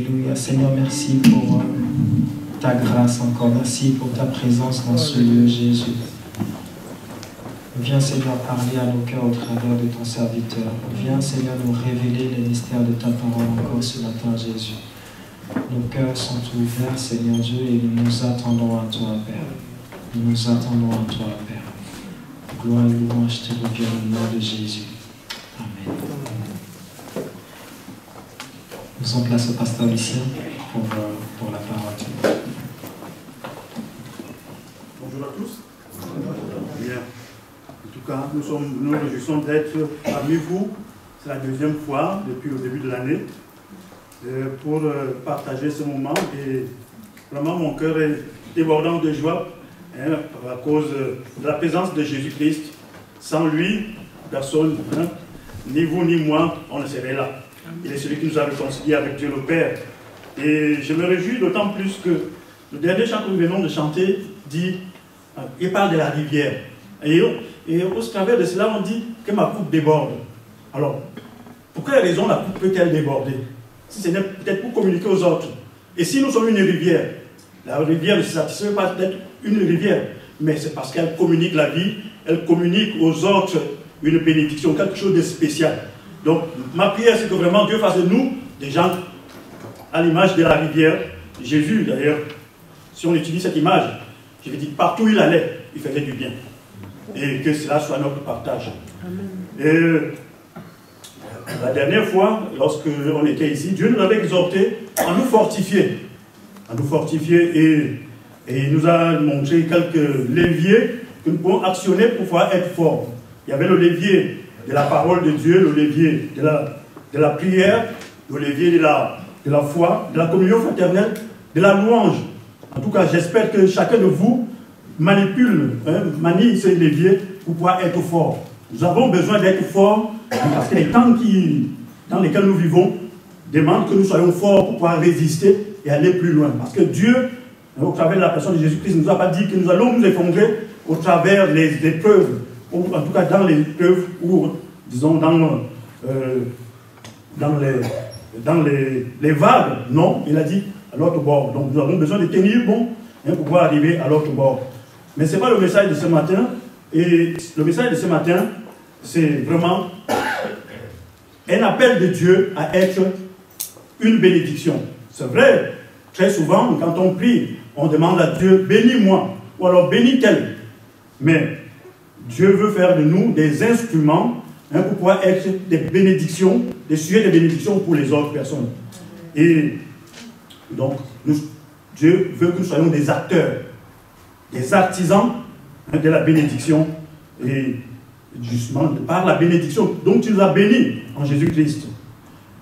Alléluia. Seigneur, merci pour ta grâce encore. Merci pour ta présence dans ce lieu, Jésus. Viens, Seigneur, parler à nos cœurs au travers de ton serviteur. Viens, Seigneur, nous révéler les mystères de ta parole encore ce matin, Jésus. Nos cœurs sont ouverts, Seigneur Dieu, et nous nous attendons à toi, Père. Nous nous attendons à toi, Père. Gloire et louange te reviennent au nom de Jésus. Amen. Nous en place au pasteur Lucien pour la parole. Bonjour à tous. Bien. En tout cas, nous nous réjouissons d'être parmi vous. C'est la deuxième fois depuis le début de l'année pour partager ce moment. Et vraiment, mon cœur est débordant de joie à cause de la présence de Jésus-Christ. Sans lui, personne, ni vous ni moi, on ne serait là. Il est celui qui nous a réconciliés avec Dieu le Père. Et je me réjouis d'autant plus que le dernier chant que nous venons de chanter dit, il parle de la rivière. Et au travers de cela, on dit que ma coupe déborde. Alors, pour quelle raison la coupe peut-elle déborder? Si ce n'est peut-être pour communiquer aux autres. Et si nous sommes une rivière, la rivière ne se satisfait pas d'être une rivière, mais c'est parce qu'elle communique la vie, elle communique aux autres une bénédiction, quelque chose de spécial. Donc, ma prière, c'est que vraiment Dieu fasse de nous des gens à l'image de la rivière. Jésus, d'ailleurs, si on utilise cette image, je vais dire, partout où il allait, il faisait du bien. Et que cela soit notre partage. Amen. Et la dernière fois, lorsque on était ici, Dieu nous avait exhorté à nous fortifier. À nous fortifier et il nous a montré quelques leviers que nous pouvons actionner pour pouvoir être forts. Il y avait le levier de la parole de Dieu, le levier de la prière, le levier de la foi, de la communion fraternelle, de la louange. En tout cas, j'espère que chacun de vous manie ces leviers pour pouvoir être fort. Nous avons besoin d'être forts parce que les temps dans lesquels nous vivons demandent que nous soyons forts pour pouvoir résister et aller plus loin. Parce que Dieu, au travers de la personne de Jésus-Christ, ne nous a pas dit que nous allons nous effondrer au travers des épreuves, ou en tout cas dans les épreuves, ou disons dans les vagues. Non, il a dit à l'autre bord. Donc nous avons besoin de tenir bon pour pouvoir arriver à l'autre bord. Mais ce n'est pas le message de ce matin. Et le message de ce matin, c'est vraiment un appel de Dieu à être une bénédiction. C'est vrai, très souvent, quand on prie, on demande à Dieu, bénis-moi, ou alors bénis-tel. Mais Dieu veut faire de nous des instruments pour pouvoir être des bénédictions, des sujets de bénédictions pour les autres personnes. Et donc, Dieu veut que nous soyons des acteurs, des artisans de la bénédiction. Et justement, par la bénédiction dont il nous a bénis en Jésus-Christ.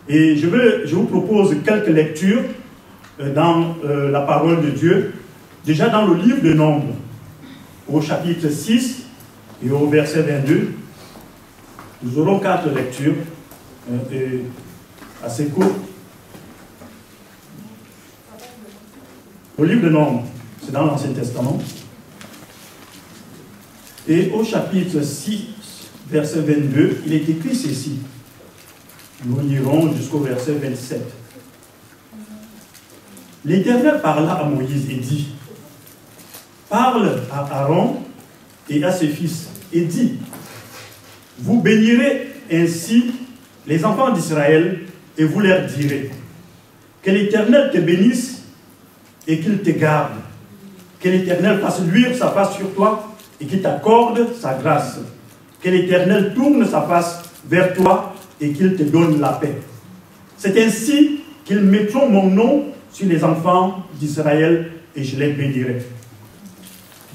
Et je vous propose quelques lectures dans la parole de Dieu. Déjà dans le livre de Nombres, au chapitre 6 et au verset 22, nous aurons 4 lectures assez courtes. Au livre de Nombres, c'est dans l'Ancien Testament. Et au chapitre 6, verset 22, il est écrit ceci. Nous lirons jusqu'au verset 27. L'Éternel parla à Moïse et dit, parle à Aaron et à ses fils, et dit, vous bénirez ainsi les enfants d'Israël, et vous leur direz, que l'Éternel te bénisse et qu'il te garde, que l'Éternel fasse luire sa face sur toi, et qu'il t'accorde sa grâce, que l'Éternel tourne sa face vers toi, et qu'il te donne la paix. C'est ainsi qu'ils mettront mon nom sur les enfants d'Israël, et je les bénirai.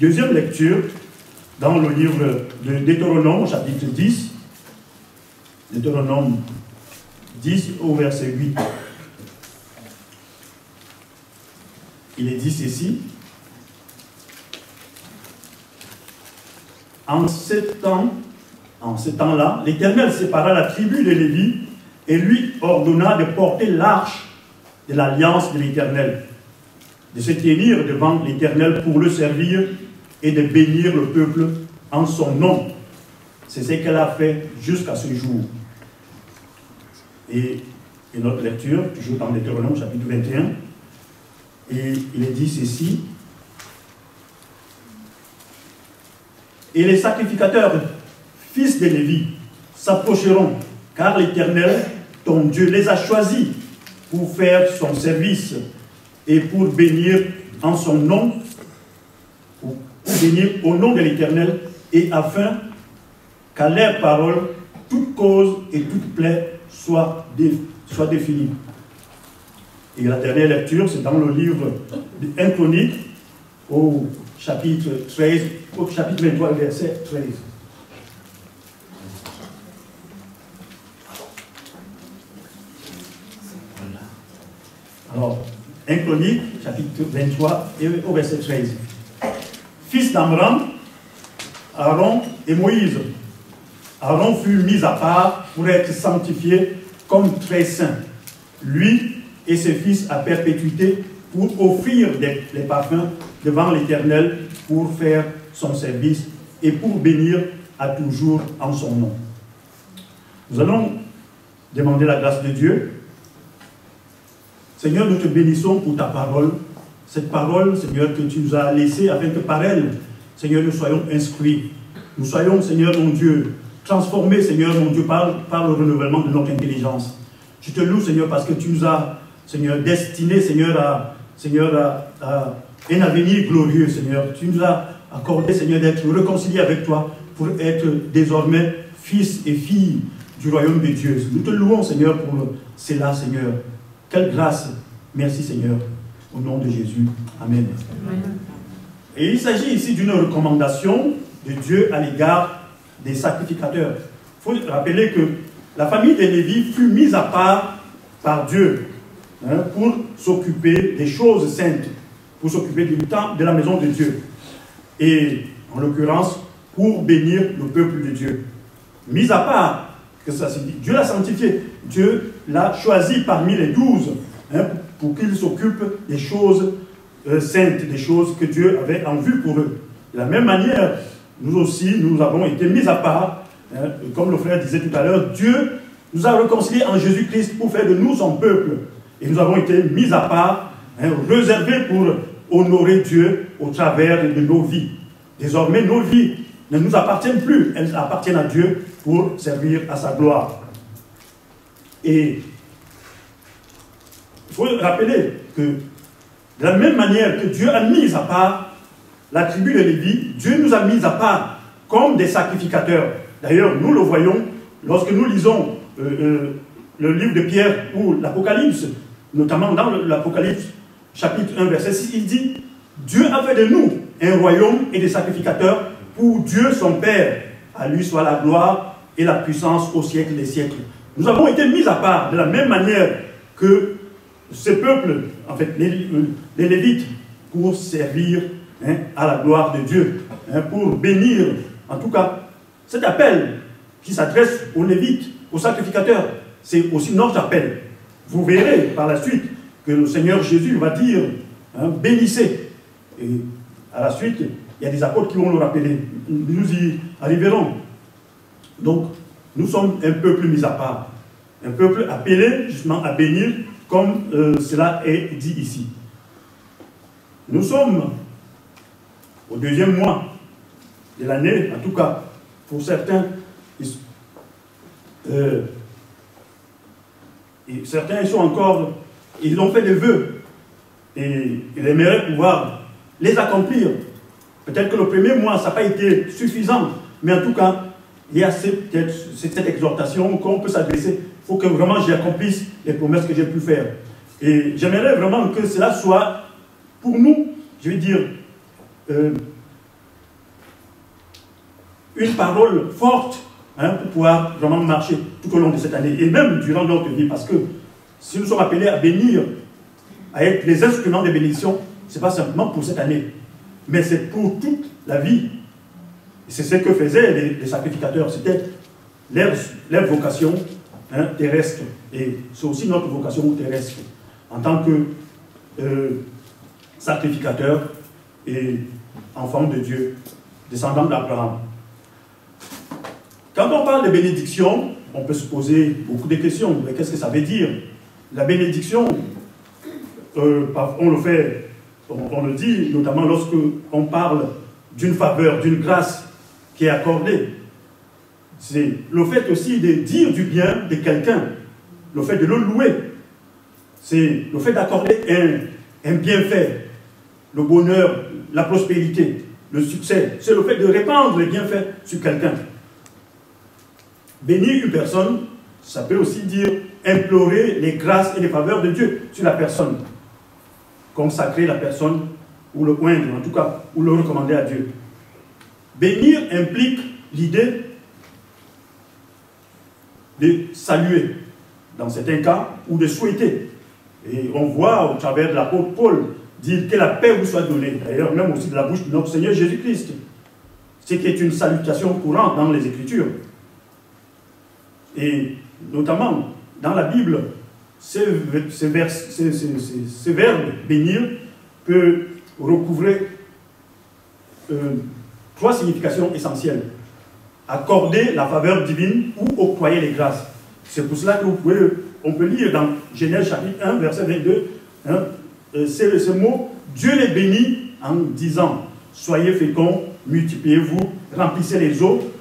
Deuxième lecture, dans le livre de Deutéronome, chapitre 10, Deutéronome 10 au verset 8. Il est dit ceci. En ce temps-là, l'Éternel sépara la tribu de Lévi et lui ordonna de porter l'arche de l'alliance de l'Éternel, de se tenir devant l'Éternel pour le servir et de bénir le peuple en son nom. C'est ce qu'elle a fait jusqu'à ce jour. Et Et notre lecture, toujours dans Deutéronome chapitre 21, et il est dit ceci. Et les sacrificateurs, fils de Lévi, s'approcheront, car l'Éternel, ton Dieu, les a choisis pour faire son service et pour bénir en son nom, pour bénir au nom de l'Éternel, et afin qu'à leur parole, toute cause et toute plaie soit définie. Et la dernière lecture, c'est dans le livre de 1 Chronique, au chapitre 13, au chapitre 23, verset 13. Alors, 1 Chronique, chapitre 23, et au verset 13. Fils d'Amram, Aaron et Moïse. Aaron fut mis à part pour être sanctifié comme très saint. Lui et ses fils à perpétuité pour offrir les parfums devant l'Éternel pour faire son service et pour bénir à toujours en son nom. Nous allons demander la grâce de Dieu. Seigneur, nous te bénissons pour ta parole. Cette parole, Seigneur, que tu nous as laissée afin que par elle, Seigneur, nous soyons instruits. Nous soyons, Seigneur, mon Dieu, transformés, Seigneur, mon Dieu, par le renouvellement de notre intelligence. Je te loue, Seigneur, parce que tu nous as, Seigneur, destinés, Seigneur, à un avenir glorieux, Seigneur. Tu nous as accordé, Seigneur, d'être réconciliés avec toi pour être désormais fils et filles du royaume de Dieu. Nous te louons, Seigneur, pour cela, Seigneur. Quelle grâce. Merci, Seigneur. Au nom de Jésus. Amen. Amen. Et il s'agit ici d'une recommandation de Dieu à l'égard des sacrificateurs. Il faut rappeler que la famille de Lévi fut mise à part par Dieu pour s'occuper des choses saintes, pour s'occuper du temps de la maison de Dieu. Et en l'occurrence, pour bénir le peuple de Dieu. Mise à part, que ça se dit, Dieu l'a sanctifié, Dieu l'a choisi parmi les 12 pour qu'il s'occupe des choses saintes, des choses que Dieu avait en vue pour eux. De la même manière, nous aussi, nous avons été mis à part, comme le frère disait tout à l'heure, Dieu nous a réconciliés en Jésus-Christ pour faire de nous son peuple. Et nous avons été mis à part, réservés pour honorer Dieu au travers de nos vies. Désormais, nos vies ne nous appartiennent plus, elles appartiennent à Dieu pour servir à sa gloire. Et il faut rappeler que de la même manière que Dieu a mis à part la tribu de Lévi, Dieu nous a mis à part comme des sacrificateurs. D'ailleurs, nous le voyons lorsque nous lisons le livre de Pierre ou l'Apocalypse, notamment dans l'Apocalypse chapitre 1, verset 6, il dit « Dieu a fait de nous un royaume et des sacrificateurs pour Dieu son Père. À lui soit la gloire et la puissance au siècle des siècles. » Nous avons été mis à part de la même manière que ce peuple, en fait, les Lévites, pour servir à la gloire de Dieu, pour bénir, en tout cas, cet appel qui s'adresse aux Lévites, aux sacrificateurs, c'est aussi notre appel. Vous verrez par la suite que le Seigneur Jésus va dire, bénissez. Et à la suite, il y a des apôtres qui vont le rappeler. Nous y arriverons. Donc, nous sommes un peuple mis à part. Un peuple appelé justement à bénir, comme cela est dit ici. Nous sommes au deuxième mois de l'année, en tout cas, pour certains, et certains ils sont encore, ils ont fait des vœux, et ils aimeraient pouvoir les accomplir. Peut-être que le premier mois, ça n'a pas été suffisant, mais en tout cas, il y a cette exhortation qu'on peut s'adresser. Il faut que vraiment j'accomplisse les promesses que j'ai pu faire. Et j'aimerais vraiment que cela soit, pour nous, je vais dire, une parole forte pour pouvoir vraiment marcher tout au long de cette année. Et même durant notre vie, parce que si nous sommes appelés à bénir, à être les instruments de bénédiction, ce n'est pas simplement pour cette année, mais c'est pour toute la vie. Et c'est ce que faisaient les sacrificateurs. C'était leur vocation terrestre. Et c'est aussi notre vocation terrestre. En tant que sacrificateur et enfant de Dieu, descendant d'Abraham. Quand on parle de bénédiction, on peut se poser beaucoup de questions. Mais qu'est-ce que ça veut dire? la bénédiction, on le dit notamment lorsque on parle d'une faveur, d'une grâce qui est accordée. C'est le fait aussi de dire du bien de quelqu'un, le fait de le louer, c'est le fait d'accorder un bienfait, le bonheur, la prospérité, le succès, c'est le fait de répandre les bienfaits sur quelqu'un. Bénir une personne, ça peut aussi dire implorer les grâces et les faveurs de Dieu sur la personne. Consacrer la personne, ou le oindre en tout cas, ou le recommander à Dieu. Bénir implique l'idée de saluer, dans certains cas, ou de souhaiter. Et on voit au travers de l'apôtre Paul dire que la paix vous soit donnée, d'ailleurs même aussi de la bouche de notre Seigneur Jésus-Christ, ce qui est une salutation courante dans les Écritures. Et notamment, dans la Bible, ce verbe « bénir » peut recouvrer 3 significations essentielles. Accorder la faveur divine ou octroyer les grâces. C'est pour cela que on peut lire dans Genèse chapitre 1, verset 22, ce mot « Dieu les bénit en disant « Soyez féconds, multipliez-vous, remplissez les eaux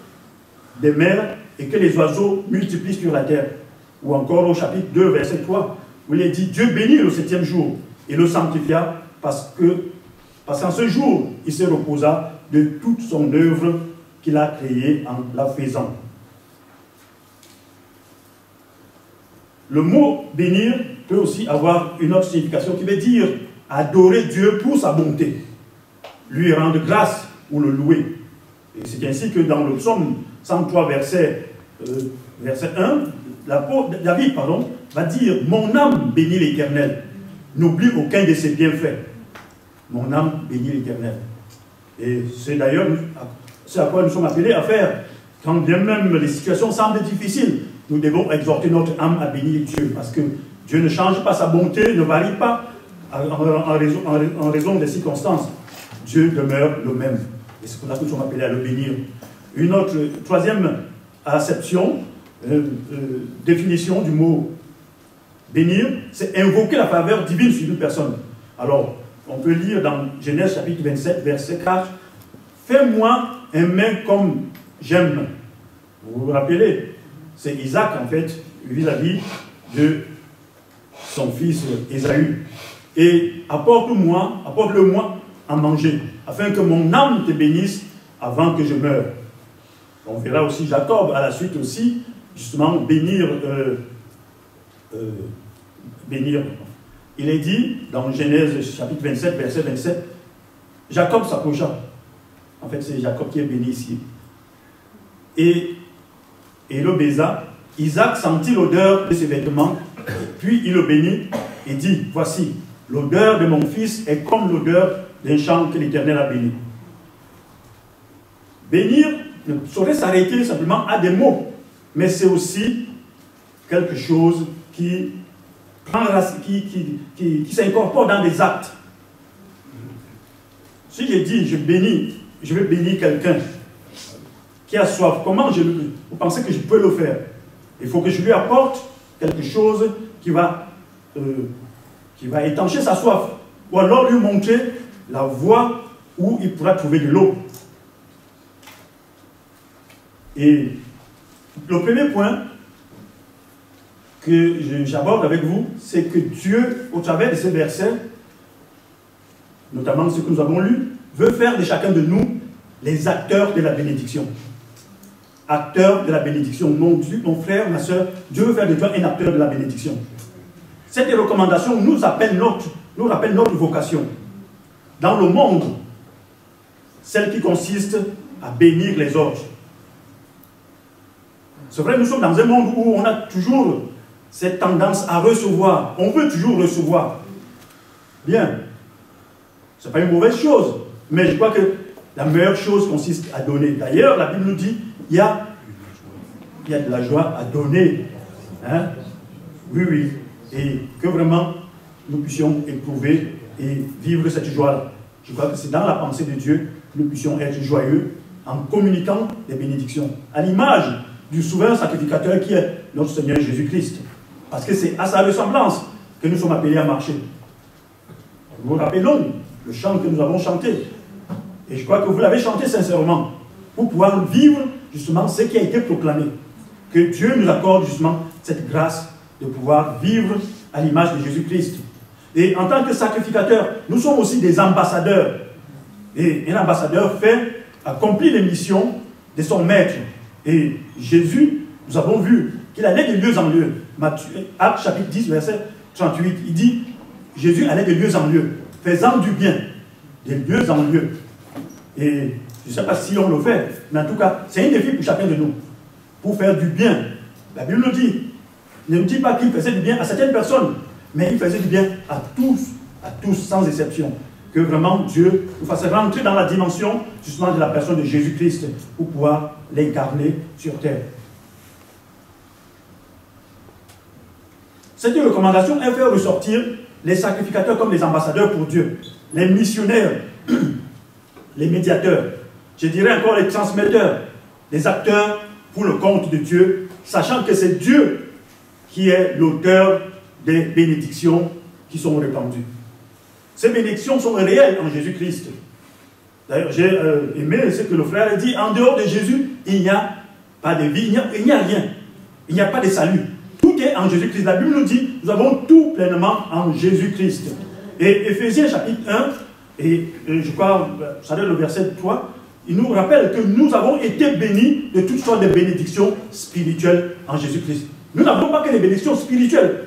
des mers et que les oiseaux multiplient sur la terre. » Ou encore au chapitre 2, verset 3, où il est dit « Dieu bénit le 7e jour et le sanctifia parce qu'en ce jour, il se reposa de toute son œuvre qu'il a créée en la faisant. » Le mot « bénir » peut aussi avoir une autre signification qui veut dire adorer Dieu pour sa bonté, lui rendre grâce ou le louer. Et c'est ainsi que dans le psaume 103, verset 1, David va dire « Mon âme bénit l'Éternel, n'oublie aucun de ses bienfaits. » Mon âme bénit l'Éternel. Et c'est d'ailleurs ce à quoi nous sommes appelés à faire. Quand bien même les situations semblent difficiles, nous devons exhorter notre âme à bénir Dieu, parce que Dieu ne change pas, sa bonté ne varie pas en raison des circonstances. Dieu demeure le même. Et c'est pour ça que nous sommes appelés à le bénir. Une autre, troisième acception, définition du mot bénir, c'est invoquer la faveur divine sur une personne. Alors, on peut lire dans Genèse chapitre 27, verset 4, « Fais-moi un main comme j'aime. » Vous vous rappelez, c'est Isaac, en fait, vis-à-vis de son fils Ésaü. Et apporte-le-moi à manger, afin que mon âme te bénisse avant que je meure. On verra aussi Jacob, à la suite aussi, justement, bénir. Il est dit, dans Genèse chapitre 27, verset 27, Jacob s'approcha. En fait, c'est Jacob qui est béni ici. Et le baisa. Isaac sentit l'odeur de ses vêtements, puis il le bénit et dit, voici, l'odeur de mon fils est comme l'odeur d'un champ que l'Éternel a béni. Bénir ne saurait s'arrêter simplement à des mots, mais c'est aussi quelque chose qui s'incorpore dans des actes. Si je dis, je vais bénir quelqu'un qui a soif, comment vous pensez que je peux le faire? Il faut que je lui apporte quelque chose qui va étancher sa soif, ou alors lui montrer la voie où il pourra trouver de l'eau. Et le premier point que j'aborde avec vous, c'est que Dieu, au travers de ces versets, notamment ce que nous avons lu, veut faire de chacun de nous les acteurs de la bénédiction. Acteurs de la bénédiction. Mon frère, ma soeur, Dieu veut faire de toi un acteur de la bénédiction. Cette recommandation nous rappelle notre vocation. Dans le monde, celle qui consiste à bénir les autres. C'est vrai, nous sommes dans un monde où on a toujours cette tendance à recevoir. On veut toujours recevoir. Bien. Ce n'est pas une mauvaise chose. Mais je crois que la meilleure chose consiste à donner. D'ailleurs, la Bible nous dit, il y a de la joie à donner. Hein? Oui, oui. Et que vraiment nous puissions éprouver et vivre cette joie-là. Je crois que c'est dans la pensée de Dieu que nous puissions être joyeux en communiquant des bénédictions. À l'image du souverain sacrificateur qui est notre Seigneur Jésus-Christ. Parce que c'est à sa ressemblance que nous sommes appelés à marcher. Nous rappelons le chant que nous avons chanté. Et je crois que vous l'avez chanté sincèrement. Pour pouvoir vivre justement ce qui a été proclamé. Que Dieu nous accorde justement cette grâce de pouvoir vivre à l'image de Jésus-Christ. Et en tant que sacrificateur, nous sommes aussi des ambassadeurs. Et un ambassadeur accomplit les missions de son maître. Et Jésus, nous avons vu qu'il allait de lieu en lieu. Actes chapitre 10, verset 38, il dit, Jésus allait de lieu en lieu, faisant du bien, de lieu en lieu. Et je ne sais pas si on le fait, mais en tout cas, c'est un défi pour chacun de nous, pour faire du bien. La Bible nous dit, ne nous dit pas qu'il faisait du bien à certaines personnes, mais il faisait du bien à tous sans exception. Que vraiment Dieu nous fasse rentrer dans la dimension justement de la personne de Jésus-Christ pour pouvoir l'incarner sur terre. Cette recommandation, elle fait ressortir les sacrificateurs comme les ambassadeurs pour Dieu, les missionnaires, les médiateurs, je dirais encore les transmetteurs, les acteurs pour le compte de Dieu, sachant que c'est Dieu qui est l'auteur des bénédictions qui sont répandues. Ces bénédictions sont réelles en Jésus-Christ. D'ailleurs, j'ai aimé ce que le frère a dit, en dehors de Jésus, il n'y a pas de vie, il n'y a rien. Il n'y a pas de salut. Tout est en Jésus-Christ. La Bible nous dit, nous avons tout pleinement en Jésus-Christ. Et Éphésiens chapitre 1, et je crois, vous savez le verset 3, il nous rappelle que nous avons été bénis de toutes sortes de bénédictions spirituelles en Jésus-Christ. Nous n'avons pas que des bénédictions spirituelles,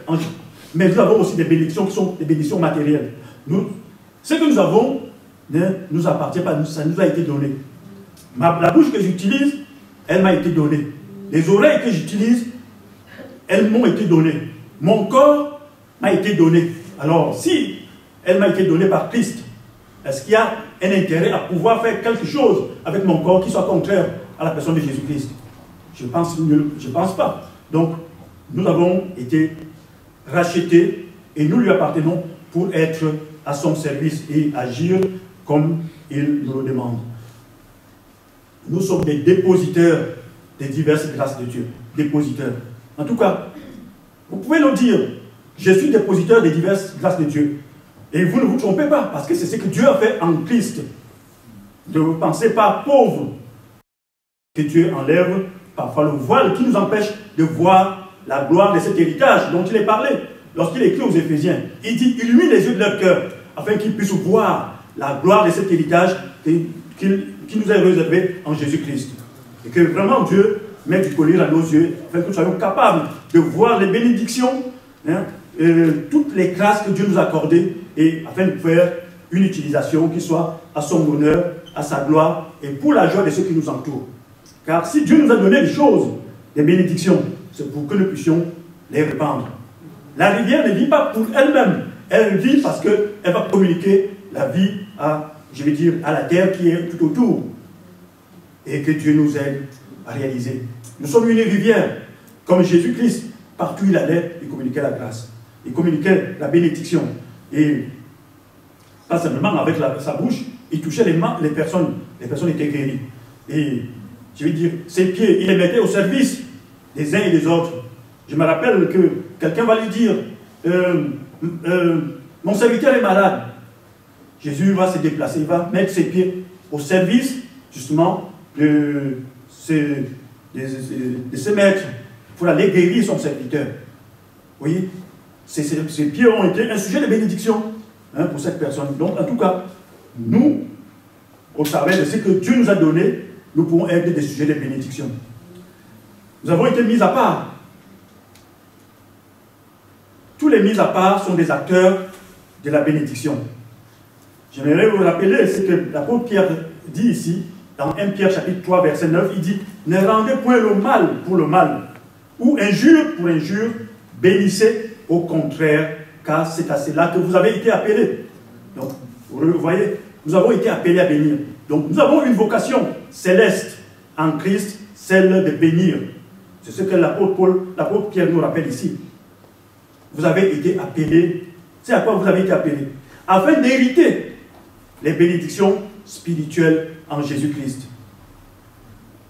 mais nous avons aussi des bénédictions qui sont des bénédictions matérielles. Ce que nous avons ne nous appartient pas, ça nous a été donné. La bouche que j'utilise, elle m'a été donnée. Les oreilles que j'utilise, elles m'ont été données. Mon corps m'a été donné. Alors, si elle m'a été donnée par Christ, est-ce qu'il y a un intérêt à pouvoir faire quelque chose avec mon corps qui soit contraire à la personne de Jésus-Christ? Je pense pas. Donc, nous avons été rachetés et nous lui appartenons pour être à son service et agir comme il nous le demande. Nous sommes des dépositaires des diverses grâces de Dieu. Dépositaires. En tout cas, vous pouvez le dire, je suis dépositeur des diverses grâces de Dieu. Et vous ne vous trompez pas, parce que c'est ce que Dieu a fait en Christ. Ne vous pensez pas pauvre, que Dieu enlève parfois le voile qui nous empêche de voir la gloire de cet héritage dont il est parlé. Lorsqu'il écrit aux Éphésiens, il dit, illumine les yeux de leur cœur, afin qu'ils puissent voir la gloire de cet héritage qui nous est réservé en Jésus-Christ. Et que vraiment Dieu mette du collier à nos yeux, afin que nous soyons capables de voir les bénédictions, toutes les grâces que Dieu nous a accordées, et afin de faire une utilisation qui soit à son honneur, à sa gloire, et pour la joie de ceux qui nous entourent. Car si Dieu nous a donné des choses, des bénédictions, c'est pour que nous puissions les répandre. La rivière ne vit pas pour elle-même, elle vit parce qu'elle va communiquer la vie à, je vais dire, à la terre qui est tout autour. Et que Dieu nous aide à réaliser. Nous sommes une rivière, comme Jésus-Christ, partout où il allait, il communiquait la grâce. Il communiquait la bénédiction. Et pas simplement avec sa bouche, il touchait les personnes étaient guéries. Et je vais dire, ses pieds, il les mettait au service des uns et des autres. Je me rappelle que quelqu'un va lui dire, mon serviteur est malade. Jésus va se déplacer, il va mettre ses pieds au service, justement, de ses maîtres, pour aller guérir son serviteur. Vous voyez, ces pieds ont été un sujet de bénédiction pour cette personne. Donc, en tout cas, nous, au travers de ce que Dieu nous a donné, nous pouvons être des sujets de bénédiction. Nous avons été mis à part. Tous les mis à part sont des acteurs de la bénédiction. J'aimerais vous rappeler ce que l'apôtre Pierre dit ici, dans 1 Pierre chapitre 3, verset 9, il dit « Ne rendez point le mal pour le mal, ou injure pour injure, bénissez au contraire, car c'est à cela que vous avez été appelés. » Donc, vous voyez, nous avons été appelés à bénir. Donc, nous avons une vocation céleste en Christ, celle de bénir. C'est ce que l'apôtre Pierre nous rappelle ici. Vous avez été appelés. C'est à quoi vous avez été appelés? Afin d'hériter les bénédictions spirituelles en Jésus-Christ.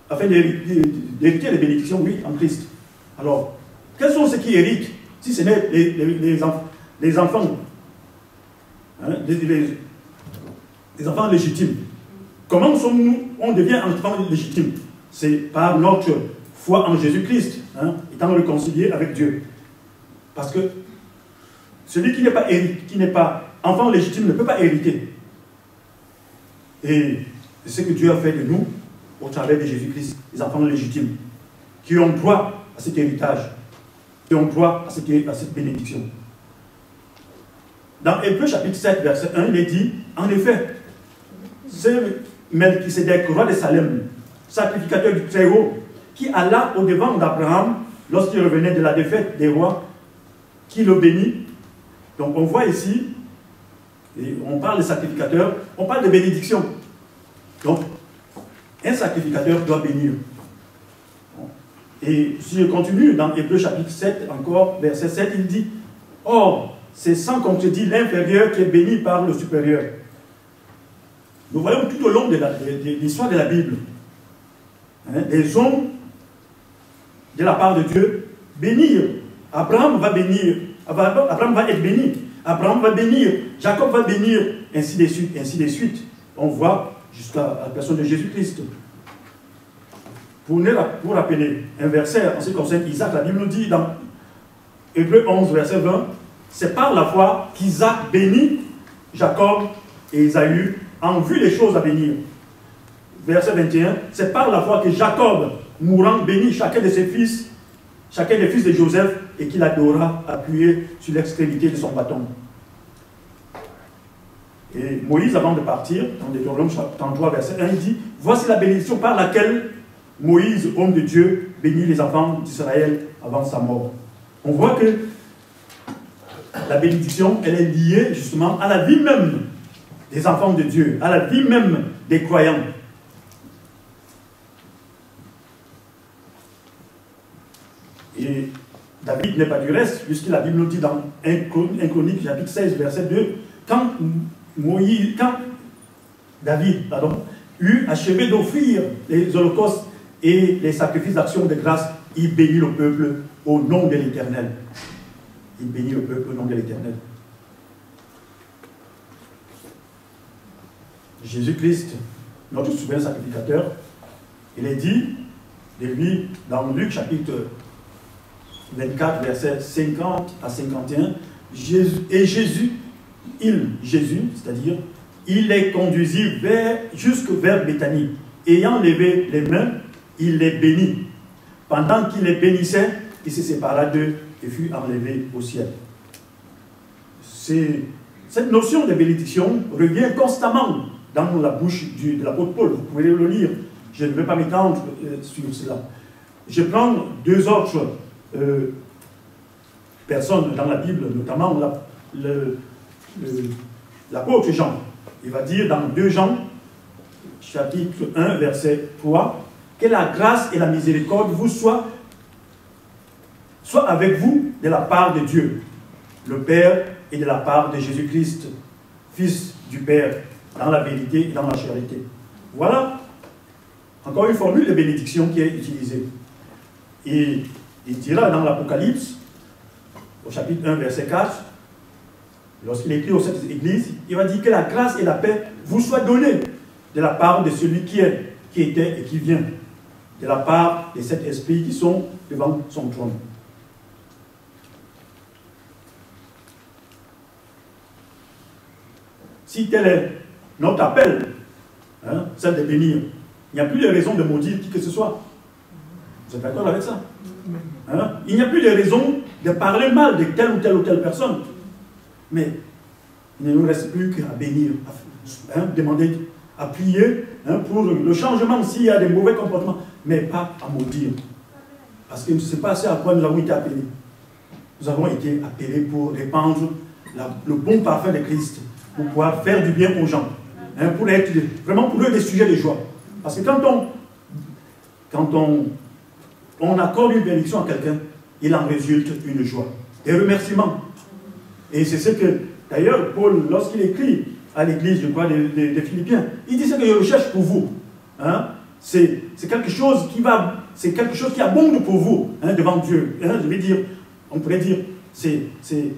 Afin d'hériter les bénédictions, oui, en Christ. Alors, quels sont ceux qui héritent si ce n'est les enfants, hein, les enfants légitimes. Comment sommes-nous, on devient enfants légitimes? C'est par notre foi en Jésus-Christ, hein, étant réconcilié avec Dieu. Parce que celui qui n'est pas enfant légitime ne peut pas hériter. Et c'est ce que Dieu a fait de nous au travers de Jésus-Christ, les enfants légitimes, qui ont droit à cet héritage, qui ont droit à cette bénédiction. Dans Hébreux chapitre 7, verset 1, il est dit, en effet, c'est Melchisédek, roi de Salem, sacrificateur du Très-Haut, qui alla au-devant d'Abraham lorsqu'il revenait de la défaite des rois, qui le bénit. Donc on voit ici, et on parle de sacrificateur, on parle de bénédiction. Donc, un sacrificateur doit bénir. Et si je continue dans Hébreux chapitre 7, encore, verset 7, il dit, « Or, c'est sans contredit l'inférieur qui est béni par le supérieur. » Nous voyons tout au long de l'histoire de la Bible, hein, les hommes, de la part de Dieu, bénir. Abraham va bénir, Abraham va être béni, Abraham va bénir, Jacob va bénir, ainsi de suite, ainsi de suite. On voit jusqu'à la personne de Jésus-Christ. Pour rappeler un verset en ce qui concerne Isaac, la Bible nous dit dans Hébreux 11, verset 20, c'est par la foi qu'Isaac bénit Jacob et Ésaü en vue des choses à venir. Verset 21, c'est par la foi que Jacob, mourant, bénit chacun de ses fils, chacun des fils de Joseph, et qu'il adora appuyé sur l'extrémité de son bâton. Et Moïse, avant de partir, dans Deutéronome 33, verset 1, il dit, voici la bénédiction par laquelle Moïse, homme de Dieu, bénit les enfants d'Israël avant sa mort. On voit que la bénédiction, elle est liée justement à la vie même des enfants de Dieu, à la vie même des croyants. Et David n'est pas du reste, puisque la Bible nous dit dans 1 Chronique, chapitre 16, verset 2, quand David eut achevé d'offrir les holocaustes et les sacrifices d'action de grâce, il bénit le peuple au nom de l'Éternel. Il bénit le peuple au nom de l'Éternel. Jésus-Christ, notre souverain sacrificateur, il est dit de lui dans Luc chapitre 24, versets 50 à 51, Jésus, c'est-à-dire, il les conduisit jusque vers Béthanie. Ayant levé les mains, il les bénit. Pendant qu'il les bénissait, il se sépara d'eux et fut enlevé au ciel. Cette notion de bénédiction revient constamment dans la bouche de l'apôtre Paul. Vous pouvez le lire. Je ne vais pas m'étendre sur cela. Je prends deux autres personnes dans la Bible, notamment l'apôtre Jean. Il va dire dans 2 Jean, chapitre 1, verset 3, que la grâce et la miséricorde vous soient avec vous de la part de Dieu, le Père, et de la part de Jésus-Christ, Fils du Père, dans la vérité et dans la charité. Voilà encore une formule de bénédiction qui est utilisée. Et il dira dans l'Apocalypse, au chapitre 1, verset 4, lorsqu'il écrit aux 7 églises, il va dire que la grâce et la paix vous soient données de la part de celui qui est, qui était et qui vient, de la part des 7 esprits qui sont devant son trône. Si tel est notre appel, hein, celle de bénir, il n'y a plus de raison de maudire qui que ce soit. Vous êtes d'accord avec ça? Hein? Il n'y a plus de raison de parler mal de telle ou telle personne. Mais il ne nous reste plus qu'à bénir, à demander, à prier pour le changement s'il y a des mauvais comportements, mais pas à maudire. Parce que ce n'est pas ça à quoi nous avons été appelés. Nous avons été appelés pour répandre le bon parfum de Christ, pour pouvoir faire du bien aux gens, pour être vraiment pour eux des sujets de joie. Parce que quand on accorde une bénédiction à quelqu'un, il en résulte une joie, des remerciements. Et c'est ce que, d'ailleurs, Paul, lorsqu'il écrit à l'église, je crois, des Philippiens, il dit ce que je recherche pour vous. Hein? C'est quelque chose qui abonde pour vous, devant Dieu. Je vais dire, on pourrait dire, c'est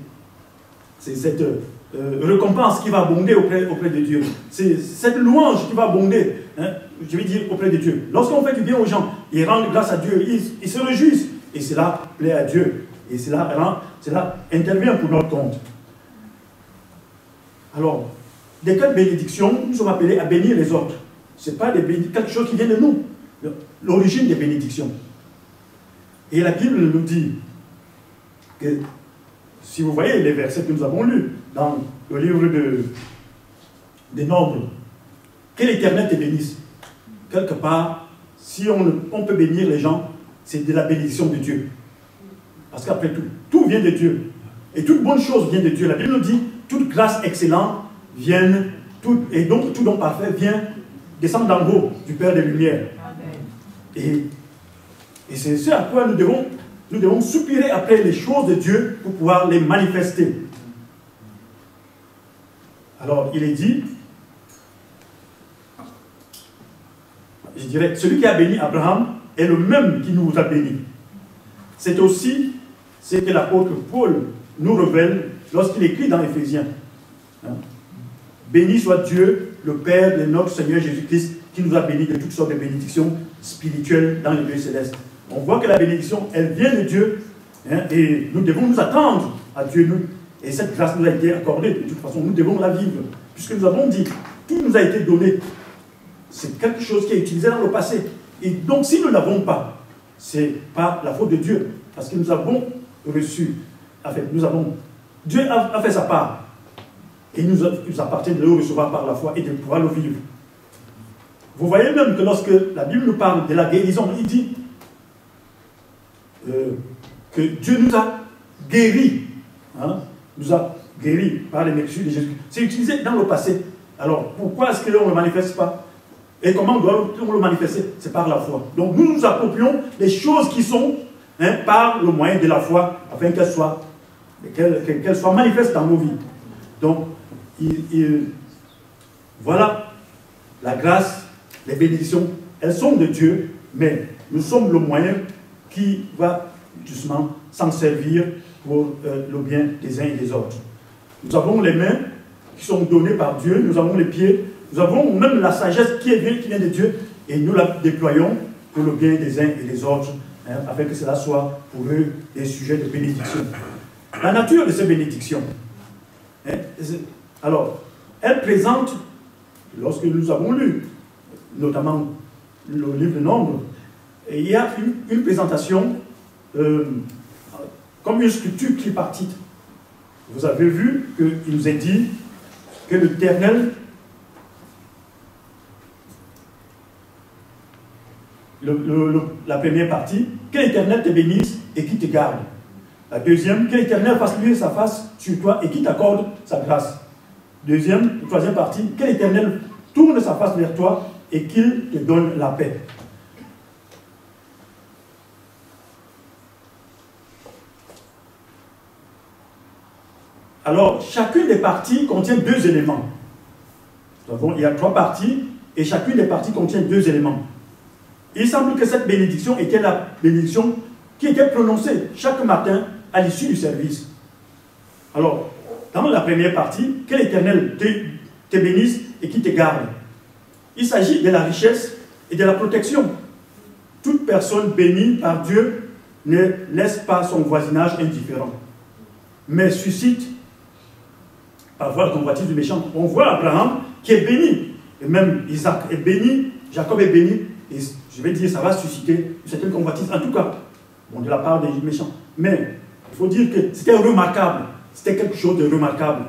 cette récompense qui va abonder auprès de Dieu. C'est cette louange qui va abonder, hein, je vais dire, auprès de Dieu. Lorsqu'on fait du bien aux gens, ils rendent grâce à Dieu, ils se réjouissent. Et cela plaît à Dieu. Et cela intervient pour notre compte. Alors, de quelle bénédiction nous sommes appelés à bénir les autres? Ce n'est pas quelque chose qui vient de nous. L'origine des bénédictions. Et la Bible nous dit que, si vous voyez les versets que nous avons lus dans le livre des Nombres, que l'Éternel te bénisse. Quelque part, si on peut bénir les gens, c'est de la bénédiction de Dieu. Parce qu'après tout vient de Dieu. Et toute bonne chose vient de Dieu. La Bible nous dit, toute grâce excellente vient, et donc tout don parfait vient descendre d'en haut du Père des Lumières. Et c'est ce à quoi nous devons soupirer après les choses de Dieu pour pouvoir les manifester. Alors, il est dit, je dirais, celui qui a béni Abraham est le même qui nous a bénis. C'est aussi ce que l'apôtre Paul nous révèle lorsqu'il écrit dans Éphésiens. Béni soit Dieu, le Père de notre Seigneur Jésus-Christ, qui nous a bénis de toutes sortes de bénédictions spirituelles dans les lieux célestes. On voit que la bénédiction, elle vient de Dieu, hein, et nous devons nous attendre à Dieu. Et cette grâce nous a été accordée. De toute façon, nous devons la vivre. Puisque nous avons dit, tout nous a été donné. C'est quelque chose qui est utilisé dans le passé. Et donc, si nous ne l'avons pas, ce n'est pas la faute de Dieu. Parce que nous avons reçu. En fait, Dieu a fait sa part. Et il nous appartient de le recevoir par la foi et de pouvoir le vivre. Vous voyez même que lorsque la Bible nous parle de la guérison, il dit que Dieu nous a guéris. Hein, nous a guéris par les mérites de Jésus. C'est utilisé dans le passé. Alors, pourquoi est-ce qu'on ne le manifeste pas? Et comment doit-on le manifester? C'est par la foi. Donc, nous nous approprions les choses qui sont, hein, par le moyen de la foi, afin qu'elles soient manifestes dans nos vies. Donc, voilà, la grâce, les bénédictions, elles sont de Dieu, mais nous sommes le moyen qui va justement s'en servir pour le bien des uns et des autres. Nous avons les mains qui sont données par Dieu, nous avons les pieds, nous avons même la sagesse qui vient de Dieu, et nous la déployons pour le bien des uns et des autres, hein, afin que cela soit pour eux des sujets de bénédiction. La nature de ces bénédictions, hein, alors, elle présente, lorsque nous avons lu, notamment le livre de Nombres, il y a une présentation comme une structure tripartite. Vous avez vu qu'il nous est dit que l'Éternel, la première partie, que l'Éternel te bénisse et qui te garde. La deuxième, que l'Éternel fasse luire sa face sur toi et qui t'accorde sa grâce. Troisième partie, que l'Éternel tourne sa face vers toi et qu'il te donne la paix. Alors, chacune des parties contient deux éléments. Il y a trois parties et chacune des parties contient deux éléments. Il semble que cette bénédiction était la bénédiction qui était prononcée chaque matin à l'issue du service. Alors, dans la première partie, que l'Éternel te bénisse et qui te garde. Il s'agit de la richesse et de la protection. Toute personne bénie par Dieu ne laisse pas son voisinage indifférent, mais suscite, par voie de convoitise du méchant. On voit Abraham qui est béni, et même Isaac est béni, Jacob est béni, et je vais dire, ça va susciter une certaine convoitise, en tout cas, bon, de la part des méchants. Mais il faut dire que c'était remarquable. C'était quelque chose de remarquable.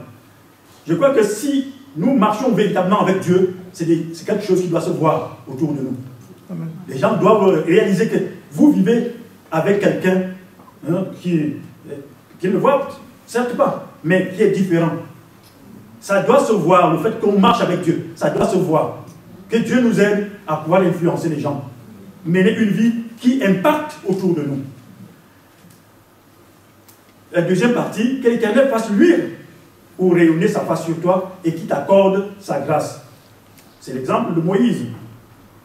Je crois que si nous marchons véritablement avec Dieu, c'est quelque chose qui doit se voir autour de nous. Amen. Les gens doivent réaliser que vous vivez avec quelqu'un, hein, qui ne voit certes pas, mais qui est différent. Ça doit se voir, le fait qu'on marche avec Dieu, ça doit se voir. Que Dieu nous aide à pouvoir influencer les gens. Mener une vie qui impacte autour de nous. La deuxième partie, que l'Éternel fasse luire ou rayonner sa face sur toi et qui t'accorde sa grâce. C'est l'exemple de Moïse.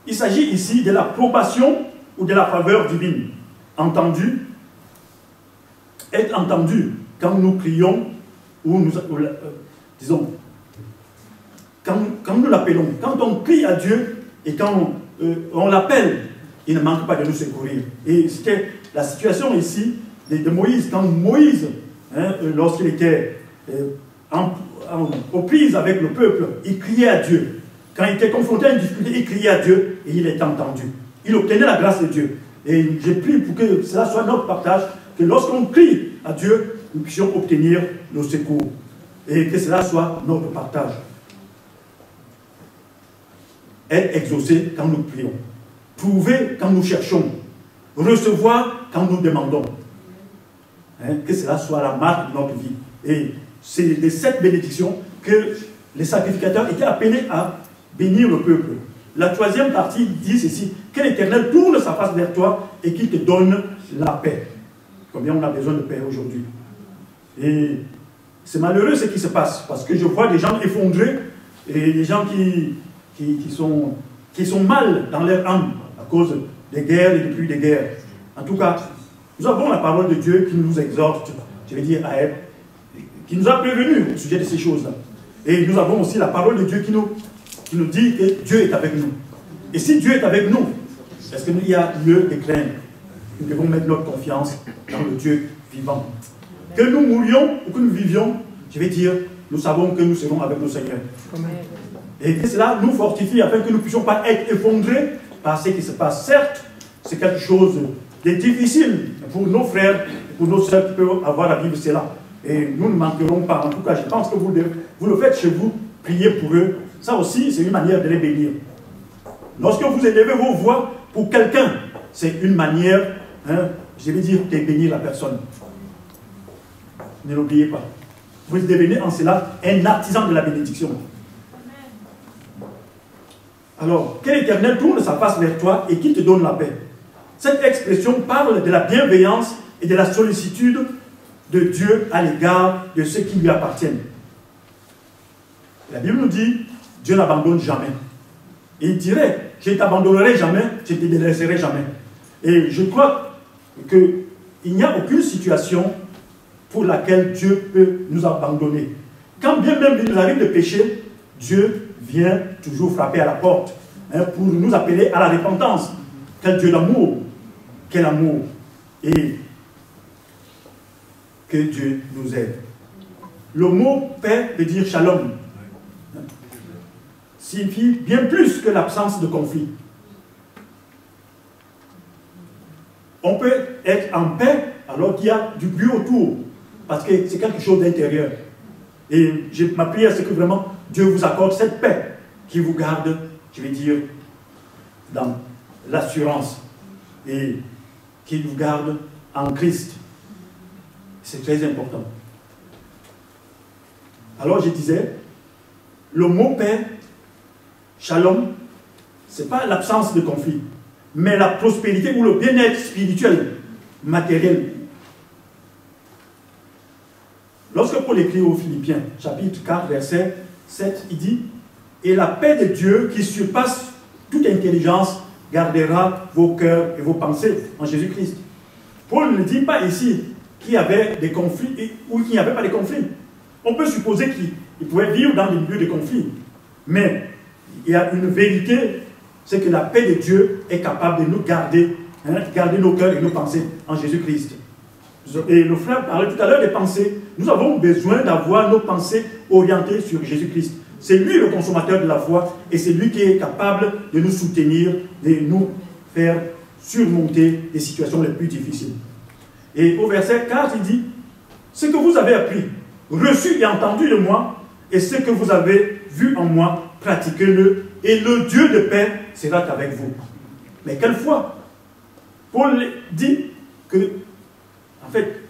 Il s'agit ici de l'approbation ou de la faveur divine. Entendu, être entendu quand nous prions, ou disons, quand nous l'appelons, quand on crie à Dieu et quand on l'appelle, il ne manque pas de nous secourir. Et c'était la situation ici de Moïse. Quand Moïse, lorsqu'il était aux prises avec le peuple, il criait à Dieu. Quand il était confronté à une difficulté, il criait à Dieu et il était entendu. Il obtenait la grâce de Dieu. Et j'ai prié pour que cela soit notre partage, que lorsqu'on crie à Dieu, nous puissions obtenir nos secours. Et que cela soit notre partage. Être exaucé quand nous prions. Trouver quand nous cherchons. Recevoir quand nous demandons. Que cela soit la marque de notre vie. Et c'est de cette bénédiction que les sacrificateurs étaient appelés à bénir le peuple. La troisième partie dit ceci: que l'Éternel tourne sa face vers toi et qu'il te donne la paix. Combien on a besoin de paix aujourd'hui? Et c'est malheureux ce qui se passe, parce que je vois des gens effondrés et des gens qui sont mal dans leur âme à cause des guerres et depuis des guerres. En tout cas, nous avons la parole de Dieu qui nous exhorte, je vais dire à elle, qui nous a prévenus au sujet de ces choses-là. Et nous avons aussi la parole de Dieu qui nous dit que Dieu est avec nous. Et si Dieu est avec nous, est-ce qu'il y a lieu de craindre? Nous devons mettre notre confiance dans le Dieu vivant. Que nous mourions ou que nous vivions, je vais dire, nous savons que nous serons avec le Seigneur. Amen. Et que cela nous fortifie afin que nous ne puissions pas être effondrés par ce qui se passe. Certes, c'est quelque chose de difficile pour nos frères et pour nos sœurs qui peuvent avoir à vivre cela. Et nous ne manquerons pas. En tout cas, je pense que vous le faites chez vous, priez pour eux. Ça aussi, c'est une manière de les bénir. Lorsque vous élevez vos voix pour quelqu'un, c'est une manière, je vais dire, de bénir la personne. Ne l'oubliez pas. Vous devenez en cela un artisan de la bénédiction. Alors, que l'Éternel tourne sa face vers toi et qu'il te donne la paix. Cette expression parle de la bienveillance et de la sollicitude de Dieu à l'égard de ceux qui lui appartiennent. La Bible nous dit, Dieu n'abandonne jamais. Et il dirait, je ne t'abandonnerai jamais, je ne te délaisserai jamais. Et je crois qu'il n'y a aucune situation pour laquelle Dieu peut nous abandonner. Quand bien même il nous arrive de pécher, Dieu vient toujours frapper à la porte pour nous appeler à la repentance. Quel Dieu d'amour! Quel amour! Et que Dieu nous aide. Le mot paix veut dire shalom. Signifie bien plus que l'absence de conflit. On peut être en paix alors qu'il y a du bruit autour, parce que c'est quelque chose d'intérieur. Et ma prière, c'est que vraiment Dieu vous accorde cette paix qui vous garde, je vais dire, dans l'assurance et qui vous garde en Christ. C'est très important. Alors je disais, le mot paix, shalom, ce n'est pas l'absence de conflit, mais la prospérité ou le bien-être spirituel, matériel. Lorsque Paul écrit aux Philippiens, chapitre 4, verset 7, il dit « Et la paix de Dieu qui surpasse toute intelligence gardera vos cœurs et vos pensées en Jésus-Christ. » Paul ne dit pas ici qu'il y avait des conflits ou qu'il n'y avait pas de conflits. On peut supposer qu'il pouvait vivre dans des milieux de conflits. Mais il y a une vérité, c'est que la paix de Dieu est capable de nous garder, garder nos cœurs et nos pensées en Jésus-Christ. Et le frère parlait tout à l'heure des pensées. Nous avons besoin d'avoir nos pensées orientées sur Jésus-Christ. C'est lui le consommateur de la foi et c'est lui qui est capable de nous soutenir, de nous faire surmonter les situations les plus difficiles. Et au verset 4, il dit « Ce que vous avez appris, reçu et entendu de moi, et ce que vous avez vu en moi, pratiquez-le, et le Dieu de paix sera avec vous. » Mais quelle foi? Paul dit que, en fait,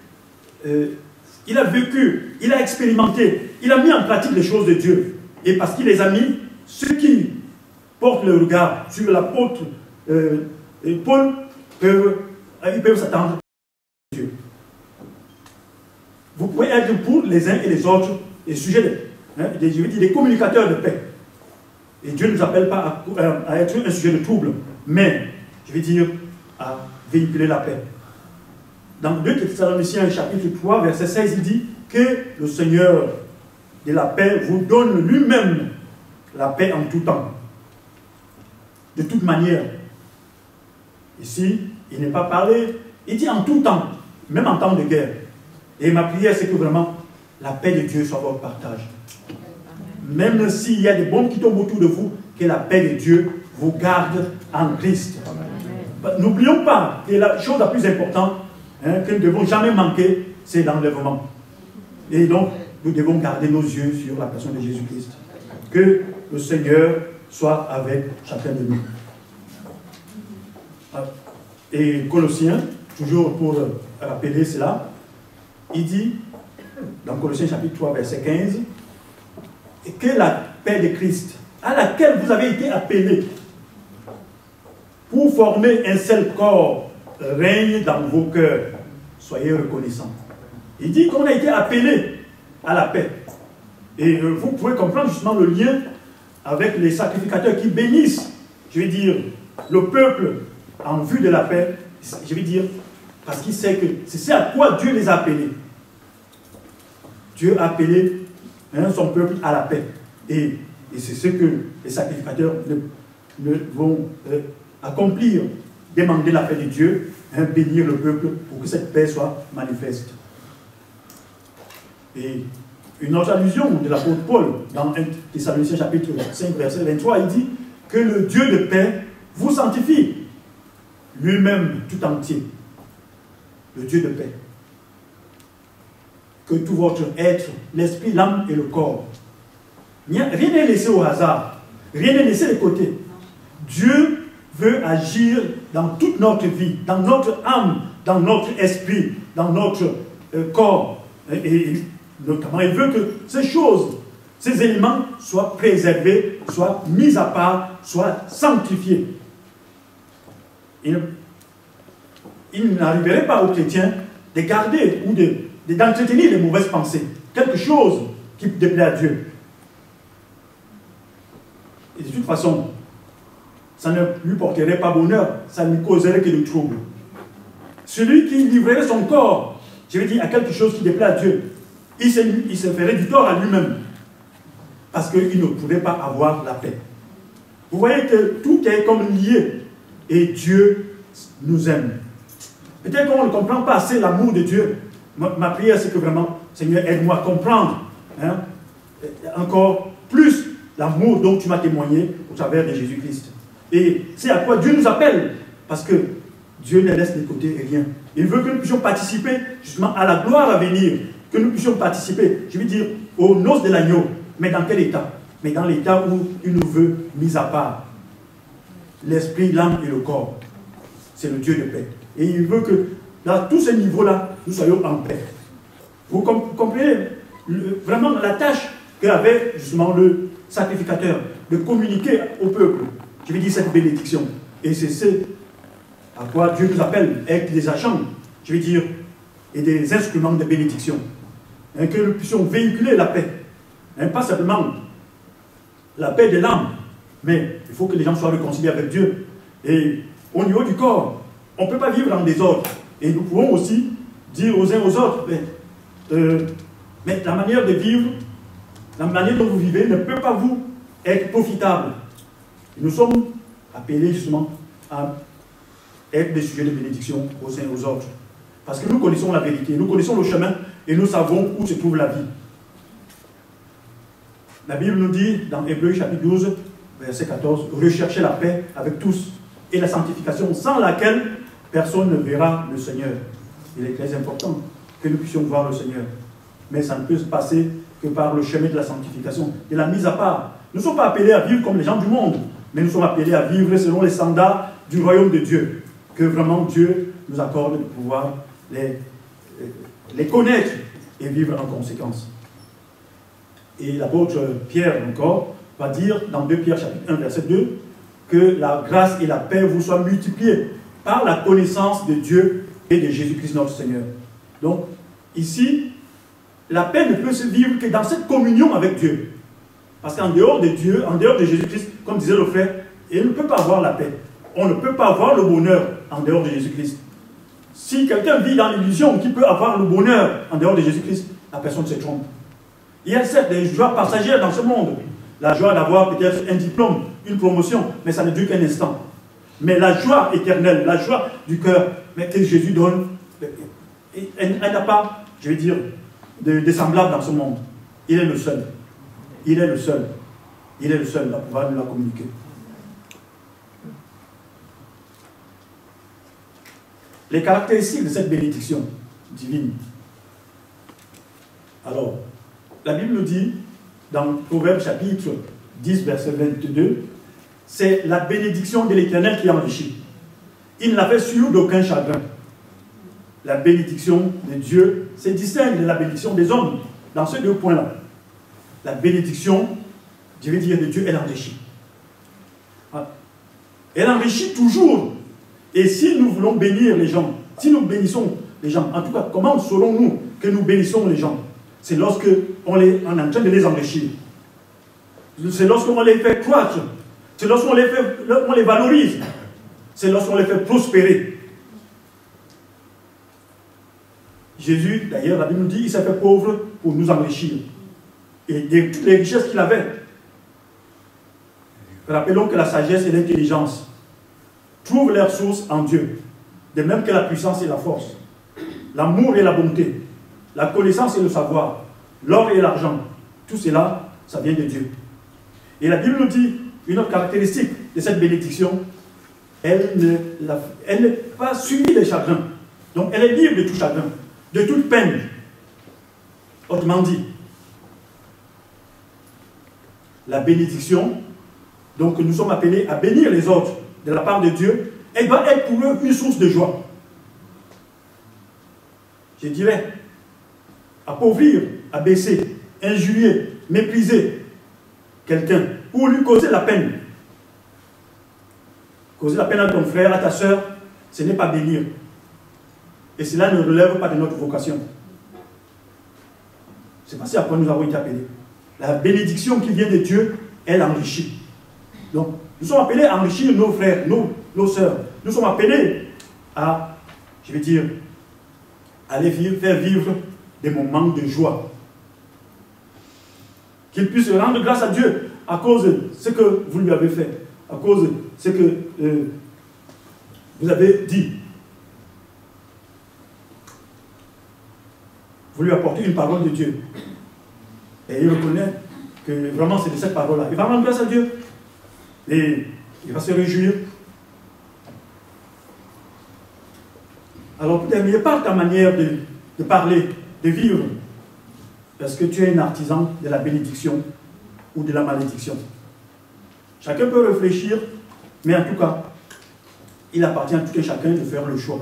il a vécu, il a expérimenté, il a mis en pratique les choses de Dieu. Et parce qu'il les a mis, ceux qui portent le regard sur l'apôtre Paul, ils peuvent s'attendre à Dieu. Vous pouvez être pour les uns et les autres et sujet des communicateurs de paix. Et Dieu ne nous appelle pas à être un sujet de trouble, mais, je vais dire, à véhiculer la paix. dans 2 Thessaloniciens chapitre 3, verset 16, il dit que le Seigneur de la paix vous donne lui-même la paix en tout temps. De toute manière. Ici, il n'est pas parlé, il dit en tout temps, même en temps de guerre. Et ma prière, c'est que vraiment la paix de Dieu soit votre partage. Même s'il y a des bombes qui tombent autour de vous, que la paix de Dieu vous garde en Christ. N'oublions pas que la chose la plus importante que nous ne devons jamais manquer, c'est l'enlèvement. Et donc, nous devons garder nos yeux sur la personne de Jésus-Christ. Que le Seigneur soit avec chacun de nous. Et Colossiens, toujours pour rappeler cela, il dit, dans Colossiens chapitre 3, verset 15, que la paix de Christ, à laquelle vous avez été appelés, pour former un seul corps, règne dans vos cœurs. Soyez reconnaissants. Il dit qu'on a été appelés à la paix. Et vous pouvez comprendre justement le lien avec les sacrificateurs qui bénissent, je vais dire, le peuple en vue de la paix, je vais dire, parce qu'il sait que c'est à quoi Dieu les a appelés. Dieu a appelé son peuple à la paix. Et c'est ce que les sacrificateurs vont accomplir, demander la paix de Dieu, bénir le peuple pour que cette paix soit manifeste. Et une autre allusion de l'apôtre Paul, dans 1 Thessaloniciens chapitre 5, verset 23, il dit que le Dieu de paix vous sanctifie, lui-même tout entier. Le Dieu de paix. Que tout votre être, l'esprit, l'âme et le corps, rien n'est laissé au hasard, rien n'est laissé de côté. Dieu veut agir dans toute notre vie, dans notre âme, dans notre esprit, dans notre corps. Et notamment, il veut que ces choses, ces éléments soient préservés, soient mis à part, soient sanctifiés. Il n'arriverait pas aux chrétiens de garder ou d'entretenir les mauvaises pensées, quelque chose qui déplaît à Dieu. Et de toute façon, ça ne lui porterait pas bonheur, ça ne lui causerait que du trouble. Celui qui livrerait son corps, je veux dire, à quelque chose qui déplaît à Dieu, il se ferait du tort à lui-même, parce qu'il ne pourrait pas avoir la paix. Vous voyez que tout est comme lié, et Dieu nous aime. Peut-être qu'on ne comprend pas assez l'amour de Dieu. Ma prière, c'est que vraiment, Seigneur, aide-moi à comprendre encore plus l'amour dont tu m'as témoigné au travers de Jésus-Christ. Et c'est à quoi Dieu nous appelle, parce que Dieu ne laisse de côté rien. Il veut que nous puissions participer justement à la gloire à venir, que nous puissions participer, je veux dire, aux noces de l'agneau. Mais dans quel état? Mais dans l'état où il nous veut mis à part. L'esprit, l'âme et le corps. C'est le Dieu de paix. Et il veut que, dans tous ces niveaux-là, nous soyons en paix. Vous comprenez vraiment la tâche qu'avait justement le sacrificateur, de communiquer au peuple, je veux dire, cette bénédiction. Et c'est ce à quoi Dieu nous appelle, avec des agents, je veux dire, et des instruments de bénédiction. Que nous puissions véhiculer la paix. Pas simplement la paix de l'âme, mais il faut que les gens soient réconciliés avec Dieu. Et au niveau du corps, on ne peut pas vivre en désordre. Et nous pouvons aussi dire aux uns aux autres, mais la manière de vivre, la manière dont vous vivez ne peut pas vous être profitable. Et nous sommes appelés justement à être des sujets de bénédiction aux uns aux autres. Parce que nous connaissons la vérité, nous connaissons le chemin et nous savons où se trouve la vie. La Bible nous dit dans Hébreux chapitre 12, verset 14, « Recherchez la paix avec tous et la sanctification sans laquelle personne ne verra le Seigneur. » Il est très important que nous puissions voir le Seigneur. Mais ça ne peut se passer que par le chemin de la sanctification, de la mise à part. Nous ne sommes pas appelés à vivre comme les gens du monde, mais nous sommes appelés à vivre selon les standards du royaume de Dieu. Que vraiment Dieu nous accorde de pouvoir les connaître et vivre en conséquence. Et l'apôtre Pierre encore va dire dans 2 Pierre chapitre 1 verset 2 que la grâce et la paix vous soient multipliées par la connaissance de Dieu et de Jésus-Christ notre Seigneur. Donc ici, la paix ne peut se vivre que dans cette communion avec Dieu. Parce qu'en dehors de Dieu, en dehors de Jésus-Christ, comme disait le frère, il ne peut pas avoir la paix. On ne peut pas avoir le bonheur en dehors de Jésus-Christ. Si quelqu'un vit dans l'illusion qu'il peut avoir le bonheur en dehors de Jésus-Christ, la personne se trompe. Il y a certes des joies passagères dans ce monde. La joie d'avoir peut-être un diplôme, une promotion, mais ça ne dure qu'un instant. Mais la joie éternelle, la joie du cœur, mais que Jésus donne, elle n'a pas, je vais dire, de semblable dans ce monde. Il est le seul. Il est le seul. Il est le seul à pouvoir nous la communiquer. Les caractéristiques de cette bénédiction divine. Alors, la Bible nous dit, dans Proverbe chapitre 10, verset 22, c'est la bénédiction de l'Éternel qui enrichit. Il ne l'a fait sur d'aucun chagrin. La bénédiction de Dieu se distingue de la bénédiction des hommes dans ces deux points-là. La bénédiction, je vais dire, de Dieu, elle enrichit. Elle enrichit toujours. Et si nous voulons bénir les gens, si nous bénissons les gens, en tout cas, comment saurons-nous que nous bénissons les gens? C'est lorsque on est en train de les enrichir. C'est lorsqu'on les fait croître. C'est lorsqu'on les valorise. C'est lorsqu'on les fait prospérer. Jésus, d'ailleurs, la Bible nous dit, il s'est fait pauvre pour nous enrichir. Et de toutes les richesses qu'il avait. Rappelons que la sagesse et l'intelligence trouvent leur source en Dieu, de même que la puissance et la force, l'amour et la bonté, la connaissance et le savoir, l'or et l'argent, tout cela, ça vient de Dieu. Et la Bible nous dit une autre caractéristique de cette bénédiction, elle n'est pas suivie des chagrins. Donc elle est libre de tout chagrin, de toute peine. Autrement dit, la bénédiction, donc nous sommes appelés à bénir les autres de la part de Dieu, elle va être pour eux une source de joie. Je dirais, appauvrir, abaisser, injurier, mépriser quelqu'un, ou lui causer la peine. Causer la peine à ton frère, à ta soeur, ce n'est pas bénir. Et cela ne relève pas de notre vocation. C'est pas ça à quoi nous avons été appelés. La bénédiction qui vient de Dieu, elle enrichit. Donc, nous sommes appelés à enrichir nos frères, nos sœurs. Nous sommes appelés à, je vais dire, à les faire vivre des moments de joie. Qu'ils puissent rendre grâce à Dieu à cause de ce que vous lui avez fait, à cause de ce que vous avez dit. Vous lui apportez une parole de Dieu. Et il reconnaît que vraiment c'est de cette parole-là. Il va rendre grâce à Dieu. Et il va se réjouir. Alors, pour terminer, par ta manière de parler, de vivre, est-ce que tu es un artisan de la bénédiction ou de la malédiction? Chacun peut réfléchir, mais en tout cas, il appartient à tout et chacun de faire le choix.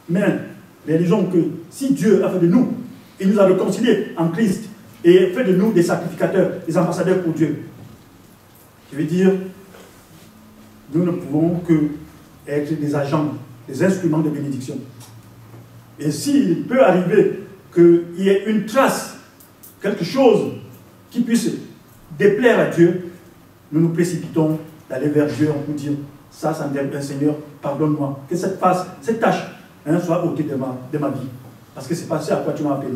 Mais réalisons que si Dieu a fait de nous, il nous a réconciliés en Christ et fait de nous des sacrificateurs, des ambassadeurs pour Dieu. Je veux dire, nous ne pouvons que être des agents, des instruments de bénédiction. Et s'il peut arriver qu'il y ait une trace, quelque chose qui puisse déplaire à Dieu, nous nous précipitons d'aller vers Dieu en nous dire, ça me déplaît, Seigneur, pardonne-moi. Que cette tâche soit ôtée de ma vie. Parce que c'est pas ça à quoi tu m'as appelé.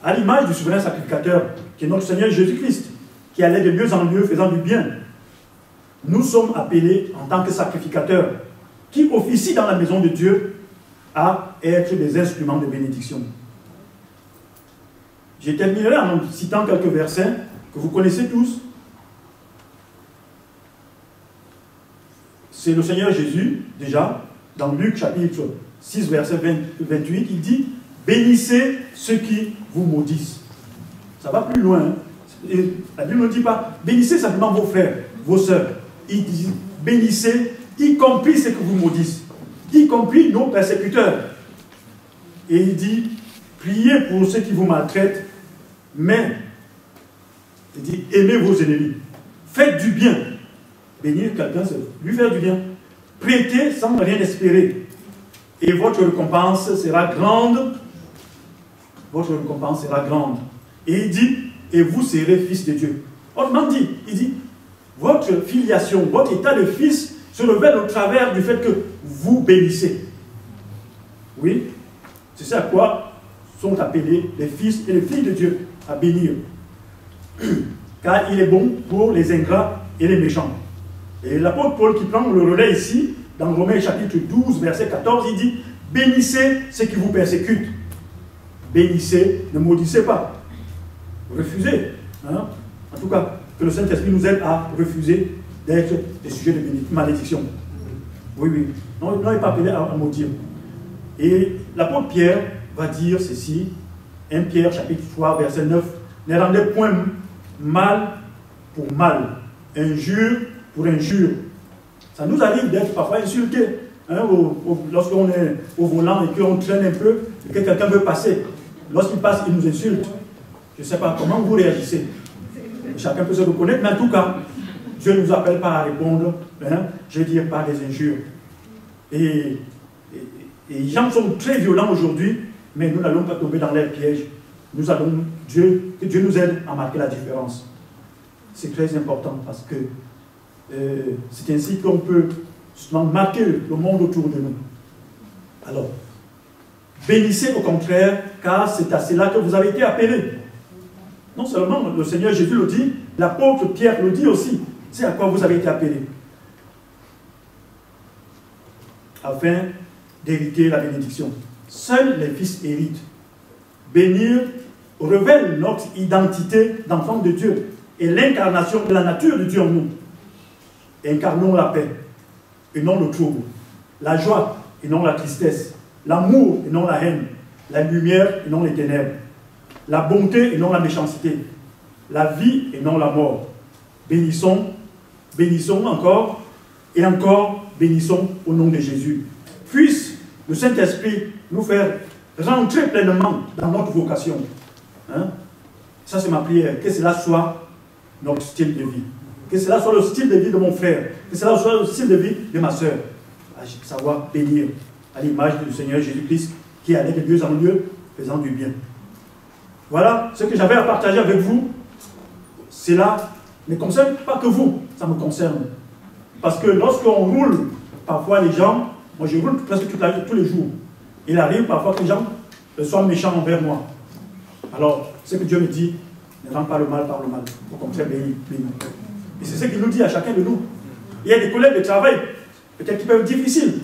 À l'image du souverain sacrificateur, qui est notre Seigneur Jésus-Christ, qui allait de mieux en mieux faisant du bien, nous sommes appelés en tant que sacrificateurs qui officient dans la maison de Dieu à être des instruments de bénédiction. Je terminerai en citant quelques versets que vous connaissez tous. C'est le Seigneur Jésus, déjà, dans Luc chapitre 6, verset 28, il dit « Bénissez ceux qui vous maudissent ». Ça va plus loin. Et la Bible ne dit pas « Bénissez simplement vos frères, vos sœurs ». Il dit « Bénissez, y compris ceux que vous maudissent, y compris nos persécuteurs ». Et il dit « Priez pour ceux qui vous maltraitent, mais, il dit « Aimez vos ennemis, faites du bien ». Bénir quelqu'un, c'est lui faire du bien. Prêtez sans rien espérer. Et votre récompense sera grande. Votre récompense sera grande. Et il dit, et vous serez fils de Dieu. Autrement dit, il dit, votre filiation, votre état de fils se révèle au travers du fait que vous bénissez. Oui, c'est ça à quoi sont appelés les fils et les filles de Dieu, à bénir. Car il est bon pour les ingrats et les méchants. Et l'apôtre Paul qui prend le relais ici, dans Romains chapitre 12, verset 14, il dit « Bénissez ceux qui vous persécutent. Bénissez, ne maudissez pas. » Refusez. Hein? En tout cas, que le Saint-Esprit nous aide à refuser d'être des sujets de malédiction. Oui, oui. Non, il n'est pas appelé à maudire. Et l'apôtre Pierre va dire ceci, 1 Pierre chapitre 3, verset 9, « Ne rendez point mal pour mal, injure pour injure. » Ça nous arrive d'être parfois insultés. Hein, lorsqu'on est au volant et qu'on traîne un peu, et que quelqu'un veut passer. Lorsqu'il passe, il nous insulte. Je ne sais pas comment vous réagissez. Chacun peut se reconnaître, mais en tout cas, Dieu ne nous appelle pas à répondre, hein, je veux dire, par des injures. Et les gens sont très violents aujourd'hui, mais nous n'allons pas tomber dans leur piège. Nous allons, que Dieu nous aide à marquer la différence. C'est très important parce que c'est ainsi qu'on peut marquer le monde autour de nous. Alors, bénissez au contraire, car c'est à cela que vous avez été appelés. Non seulement le Seigneur Jésus le dit, l'apôtre Pierre le dit aussi. C'est à quoi vous avez été appelés. Afin d'hériter la bénédiction. Seuls les fils héritent. Bénir révèle notre identité d'enfant de Dieu et l'incarnation de la nature de Dieu en nous. Incarnons la paix et non le trouble, la joie et non la tristesse, l'amour et non la haine, la lumière et non les ténèbres, la bonté et non la méchanceté, la vie et non la mort. Bénissons, bénissons encore et encore, bénissons au nom de Jésus. Puisse le Saint-Esprit nous faire rentrer pleinement dans notre vocation. Hein? Ça, c'est ma prière. Que cela soit notre style de vie. Que cela soit le style de vie de mon frère. Que cela soit le style de vie de ma soeur. À savoir bénir à l'image du Seigneur Jésus-Christ qui allait de lieu en lieu faisant du bien. Voilà ce que j'avais à partager avec vous. Cela ne concerne pas que vous, ça me concerne. Parce que lorsqu'on roule, parfois les gens, moi je roule presque tous les jours. Il arrive parfois que les gens soient méchants envers moi. Alors, ce que Dieu me dit, ne rends pas le mal par le mal. Au contraire, bénis. Et c'est ce qu'il nous dit à chacun de nous. Il y a des collègues de travail, peut-être qui peuvent être difficiles.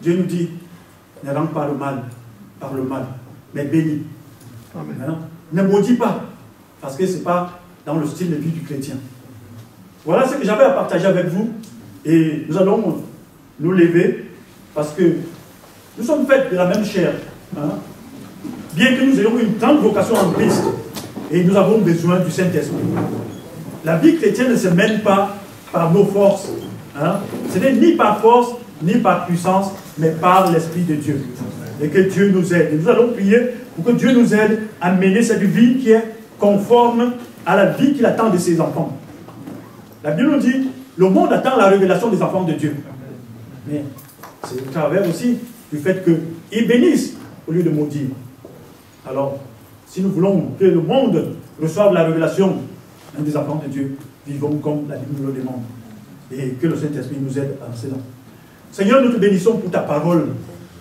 Dieu nous dit, ne rends pas le mal par le mal, mais bénis. Amen. Ne maudis pas, parce que ce n'est pas dans le style de vie du chrétien. Voilà ce que j'avais à partager avec vous. Et nous allons nous lever, parce que nous sommes faits de la même chair. Hein? Bien que nous ayons une grande vocation en Christ, et nous avons besoin du Saint-Esprit. La vie chrétienne ne se mène pas par nos forces. Hein? Ce n'est ni par force, ni par puissance, mais par l'Esprit de Dieu. Et que Dieu nous aide. Et nous allons prier pour que Dieu nous aide à mener cette vie qui est conforme à la vie qu'il attend de ses enfants. La Bible nous dit, le monde attend la révélation des enfants de Dieu. Mais c'est au travers aussi du fait qu'ils bénissent au lieu de maudire. Alors, si nous voulons que le monde reçoive la révélation des enfants de Dieu, vivons comme la Bible nous le demande. Et que le Saint-Esprit nous aide à cela. Seigneur, nous te bénissons pour ta parole.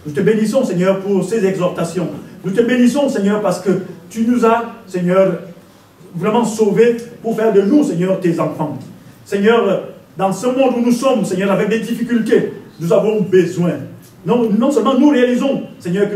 Nous te bénissons, Seigneur, pour ces exhortations. Nous te bénissons, Seigneur, parce que tu nous as, Seigneur, vraiment sauvés pour faire de nous, Seigneur, tes enfants. Seigneur, dans ce monde où nous sommes, Seigneur, avec des difficultés, nous avons besoin. Non seulement nous réalisons, Seigneur, que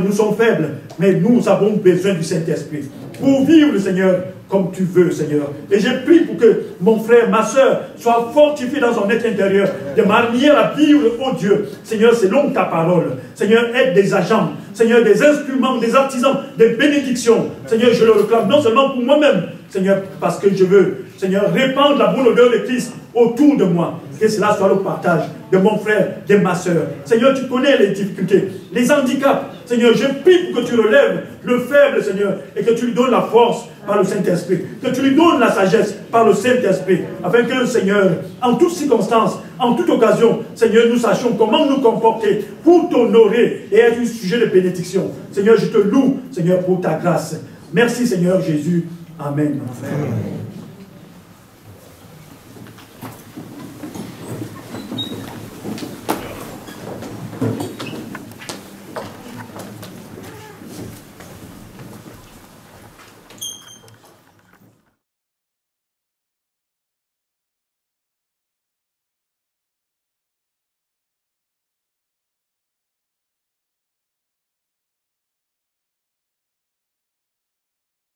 nous sommes faibles, mais nous avons besoin du Saint-Esprit. Pour vivre, Seigneur, comme tu veux, Seigneur. Et je prie pour que mon frère, ma soeur, soit fortifié dans son être intérieur, de manière à vivre, oh Dieu, Seigneur, selon ta parole. Seigneur, aide des agents, Seigneur, des instruments, des artisans, des bénédictions. Seigneur, je le réclame, non seulement pour moi-même, Seigneur, parce que je veux, Seigneur, répandre la bonne odeur de Christ autour de moi. Que cela soit le partage de mon frère, de ma soeur. Seigneur, tu connais les difficultés, les handicaps. Seigneur, je prie pour que tu relèves le faible, Seigneur, et que tu lui donnes la force par le Saint-Esprit. Que tu lui donnes la sagesse par le Saint-Esprit. Afin que, Seigneur, en toutes circonstances, en toute occasion, Seigneur, nous sachions comment nous comporter pour t'honorer et être un sujet de bénédiction. Seigneur, je te loue, Seigneur, pour ta grâce. Merci, Seigneur Jésus. Amen. Amen.